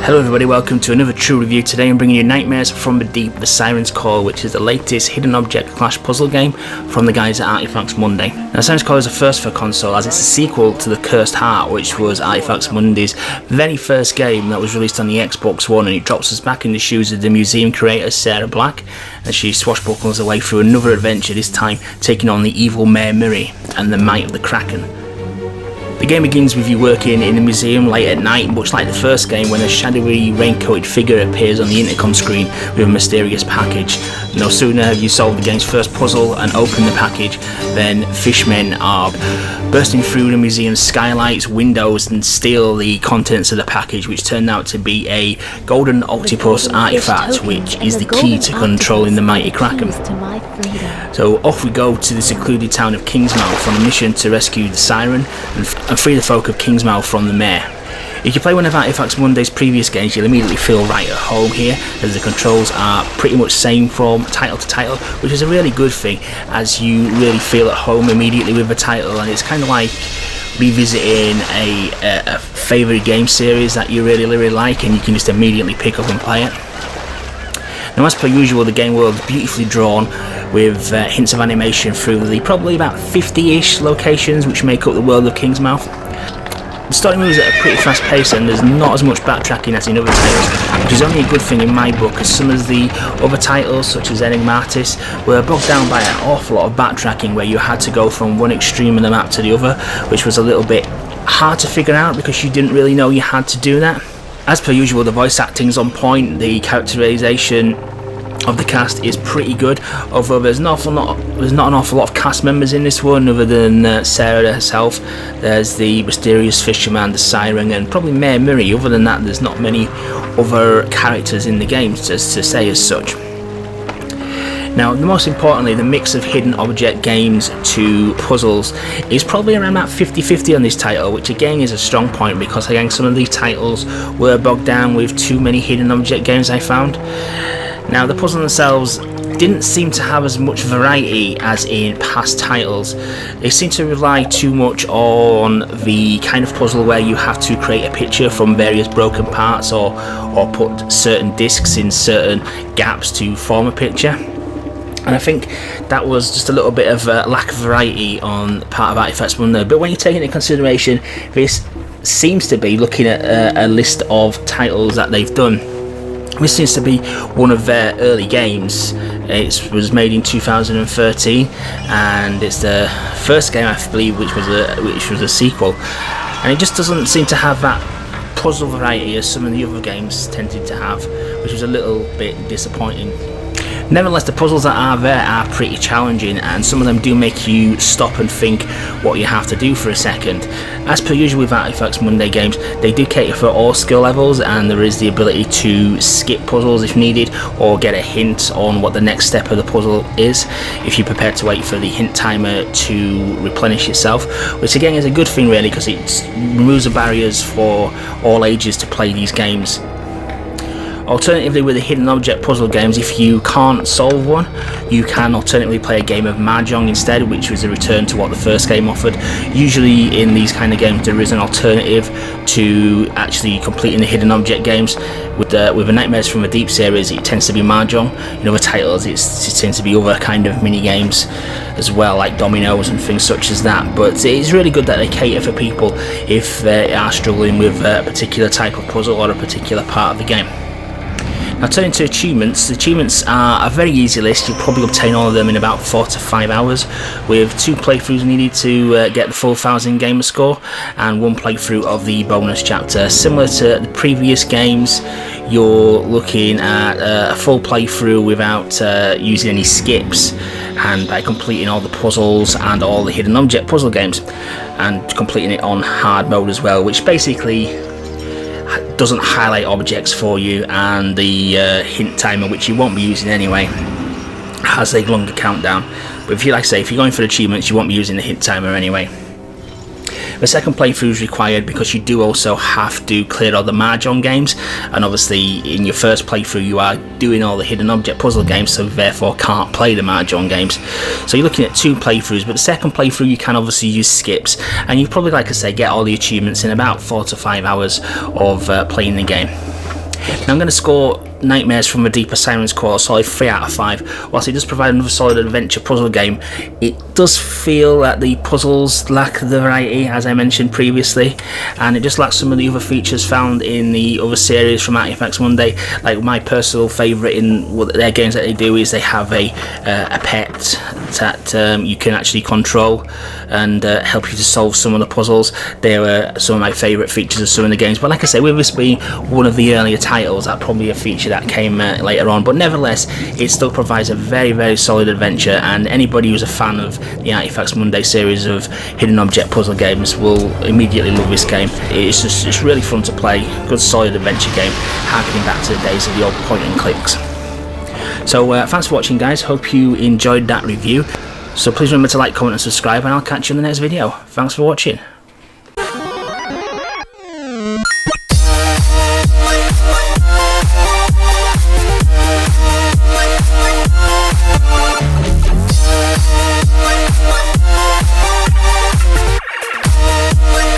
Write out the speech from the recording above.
Hello everybody, welcome to another true review. Today I'm bringing you Nightmares from the Deep, the Sirens Call, which is the latest hidden object clash puzzle game from the guys at Artifacts Monday. Now Sirens Call is a first for console as it's a sequel to the Cursed Heart, which was Artifacts Monday's very first game that was released on the Xbox One, and it drops us back in the shoes of the museum creator Sarah Black as she swashbuckles her way through another adventure, this time taking on the evil Mayor Miri and the might of the Kraken. The game begins with you working in a museum late at night, much like the first game, when a shadowy, raincoated figure appears on the intercom screen with a mysterious package. No sooner have you solved the game's first puzzle and opened the package than fishmen are bursting through the museum's skylights, windows, and steal the contents of the package, which turned out to be a golden octopus artifact, which is the key to controlling the mighty Kraken. So off we go to the secluded town of Kingsmouth on a mission to rescue the Siren and free the folk of Kingsmouth from the mayor. If you play one of Artifacts Monday's previous games, you'll immediately feel right at home here, as the controls are pretty much same from title to title, which is a really good thing, as you really feel at home immediately with the title, and it's kind of like revisiting a favourite game series that you really like, and you can just immediately pick up and play it. Now, as per usual, the game world is beautifully drawn with hints of animation through the probably about 50-ish locations which make up the world of Kingsmouth. The story moves at a pretty fast pace and there's not as much backtracking as in other titles, which is only a good thing in my book, as some of the other titles, such as Enigmatis, were bogged down by an awful lot of backtracking where you had to go from one extreme of the map to the other, which was a little bit hard to figure out because you didn't really know you had to do that. As per usual, the voice acting's on point, the characterization of the cast is pretty good, although there's not an awful lot of cast members in this one other than Sarah herself. There's the mysterious fisherman, the Siren, and probably Mayor Miri. Other than that, there's not many other characters in the game to say as such. Now, most importantly, the mix of hidden object games to puzzles is probably around about 50-50 on this title, which again is a strong point because again some of these titles were bogged down with too many hidden object games, I found. Now, the puzzles themselves didn't seem to have as much variety as in past titles. They seem to rely too much on the kind of puzzle where you have to create a picture from various broken parts or put certain discs in certain gaps to form a picture. And I think that was just a little bit of a lack of variety on part of Artifacts Monday. But when you take into consideration, this seems to be looking at a list of titles that they've done. This seems to be one of their early games. It was made in 2013, and it's the first game, I believe, which was a sequel. And it just doesn't seem to have that puzzle variety as some of the other games tended to have, which was a little bit disappointing. Nevertheless, the puzzles that are there are pretty challenging, and some of them do make you stop and think what you have to do for a second. As per usual with Artifacts Monday games, they do cater for all skill levels, and there is the ability to skip puzzles if needed, or get a hint on what the next step of the puzzle is if you're prepared to wait for the hint timer to replenish itself, which again is a good thing really, because it removes the barriers for all ages to play these games. Alternatively, with the hidden object puzzle games, if you can't solve one, you can alternatively play a game of Mahjong instead, which was a return to what the first game offered. Usually in these kind of games there is an alternative to actually completing the hidden object games. With the Nightmares from the Deep series, it tends to be Mahjong. In other titles it tends to be other kind of mini games as well, like dominoes and things such as that. But it's really good that they cater for people if they are struggling with a particular type of puzzle or a particular part of the game. Now, turning to achievements, the achievements are a very easy list. You'll probably obtain all of them in about 4 to 5 hours, with 2 playthroughs needed to get the full 1000 gamer score, and 1 playthrough of the bonus chapter. Similar to the previous games, you're looking at a full playthrough without using any skips, and by completing all the puzzles and all the hidden object puzzle games, and completing it on hard mode as well, which basically doesn't highlight objects for you, and the hint timer, which you won't be using anyway, has a longer countdown. But if you, like I say, if you're going for achievements, you won't be using the hint timer anyway. The second playthrough is required because you do also have to clear all the Mahjong games, and obviously in your first playthrough you are doing all the hidden object puzzle games, so therefore can't play the Mahjong games. So you're looking at 2 playthroughs, but the second playthrough you can obviously use skips, and you probably, like I say, get all the achievements in about 4 to 5 hours of playing the game. Now I'm going to score Nightmares from the Deep: A Siren's Call a solid 3 out of 5. Whilst it does provide another solid adventure puzzle game, it does feel that the puzzles lack the variety, as I mentioned previously, and it just lacks some of the other features found in the other series from Artifacts Monday. Like, my personal favourite in their games that they do is they have a pet that you can actually control and help you to solve some of the puzzles. They are some of my favourite features of some of the games, but like I say, with this being one of the earlier titles, that probably a feature that came later on, but nevertheless it still provides a very solid adventure, and anybody who's a fan of the Artifacts Monday series of hidden object puzzle games will immediately love this game. It's really fun to play, good solid adventure game, harkening back to the days of the old point and clicks. So thanks for watching, guys. Hope you enjoyed that review. So please remember to like, comment and subscribe, and I'll catch you in the next video. Thanks for watching.